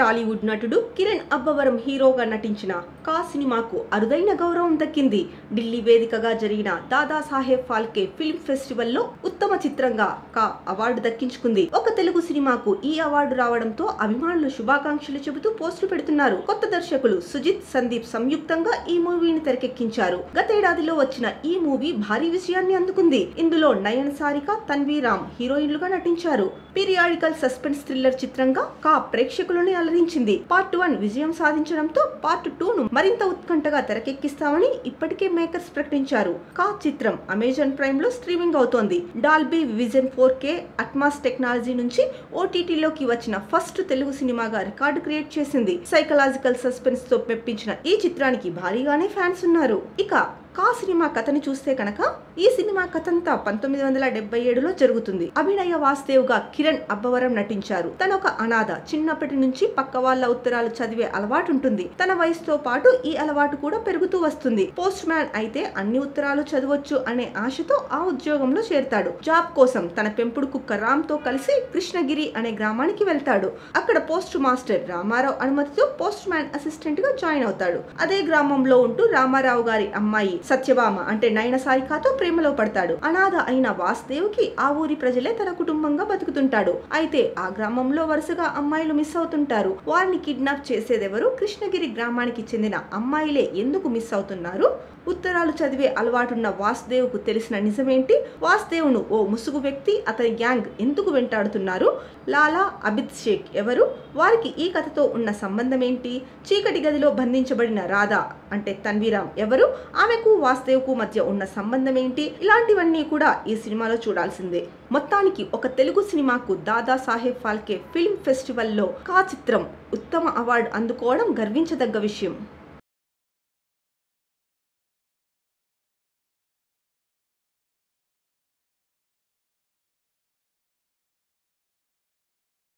టాలీవుడ్ నటుడు కిరణ్ అబ్బవరం హీరోగా నటించిన కా సినిమాకు అరుదైన గౌరవం దక్కింది. ఢిల్లీ వేదికగా జరిగిన దాదాసాహెబ్ ఫాల్కే ఫిల్మ్ ఫెస్టివల్లో ఉత్తమ చిత్రంగా కా అవార్డు దక్కించుకుంది. ఒక తెలుగు సినిమాకు ఈ అవార్డు రావడంతో అభిమానులు శుభాకాంక్షలు చెబుతూ పోస్టులు పెడుతున్నారు. కొత్త దర్శకులు సుజిత్, సందీప్ సంయుక్తంగా ఈ మూవీని తెరకెక్కించారు. గతేడాదిలో వచ్చిన ఈ మూవీ భారీ విజయాన్ని అందుకుంది. ఇందులో నయన్, సారిక, తన్వీ రామ్ హీరోయిన్లుగా నటించారు. పీరియాడికల్ సస్పెన్స్ థ్రిల్లర్ చిత్రంగా కా ప్రేక్షకులను అలరించింది. పార్ట్ 1 విజయం సాధించడంతో పార్ట్ 2ను మరింత ఉత్కంఠగా తెరకెక్కిస్తామని ఇప్పటికే మేకర్స్ ప్రకటించారు. కా చిత్రం అమెజాన్ ప్రైమ్ లో స్ట్రీమింగ్ అవుతోంది. Dolby vision 4K Atmos technology నుంచి ఓటీటీలోకి వచ్చిన ఫస్ట్ తెలుగు సినిమాగా రికార్డు క్రియేట్ చేసింది. సైకలాజికల్ సస్పెన్స్ తో మెప్పించిన ఈ చిత్రానికి భారీగానే ఫ్యాన్స్ ఉన్నారు. ఇక కా సినిమా కథని చూస్తే కనుక ఈ సినిమా కథంతా 1977లో జరుగుతుంది. అభినయ వాసుదేవ్ గా కిరణ్ అబ్బవరం నటించారు. తన ఒక అనాథ. చిన్నప్పటి నుంచి పక్క వాళ్ళ ఉత్తరాలు చదివే అలవాటు ఉంటుంది. తన వయసుతో పాటు ఈ అలవాటు కూడా పెరుగుతూ వస్తుంది. పోస్ట్ మ్యాన్ అయితే అన్ని ఉత్తరాలు చదవచ్చు అనే ఆశతో ఆ ఉద్యోగంలో చేరతాడు. జాబ్ కోసం తన పెంపుడు కుక్క రామ్ తో కలిసి కృష్ణగిరి అనే గ్రామానికి వెళ్తాడు. అక్కడ పోస్ట్ మాస్టర్ రామారావు అనుమతితో పోస్ట్ మ్యాన్ అసిస్టెంట్ గా జాయిన్ అవుతాడు. అదే గ్రామంలో ఉంటూ రామారావు గారి అమ్మాయి సత్యభామ అంటే నయన సారికతో ప్రేమలో పడతాడు. అనాథ అయిన వాసుదేవ్ కి ఆ ఊరి ప్రజలే తన కుటుంబంగా బతుకుతుంటాడు. అయితే ఆ గ్రామంలో వరుసగా అమ్మాయిలు మిస్ అవుతుంటారు. వారిని కిడ్నాప్ చేసేదెవరు? కృష్ణగిరి గ్రామానికి చెందిన అమ్మాయిలే ఎందుకు మిస్ అవుతున్నారు? ఉత్తరాలు చదివే అలవాటున్న వాసుదేవ్ కు తెలిసిన నిజమేంటి? వాసుదేవ్ ను ఓ ముసుగు వ్యక్తి, అతని గ్యాంగ్ ఎందుకు వెంటాడుతున్నారు? లాలా అబిద్ షేక్ ఎవరు? వారికి ఈ కథతో ఉన్న సంబంధం ఏంటి? చీకటి గదిలో బంధించబడిన రాధా అంటే తన్వీరామ్ ఎవరు? ఆమెకు వాసుదేవ్ కు మధ్య ఉన్న సంబంధం ఏంటి? ఇలాంటివన్నీ కూడా ఈ సినిమాలో చూడాల్సిందే. మొత్తానికి ఒక తెలుగు సినిమాకు దాదాసాహెబ్ ఫాల్కే ఫిల్మ్ ఫెస్టివల్లో కా చిత్రం ఉత్తమ అవార్డు అందుకోవడం గర్వించదగ్గ విషయం.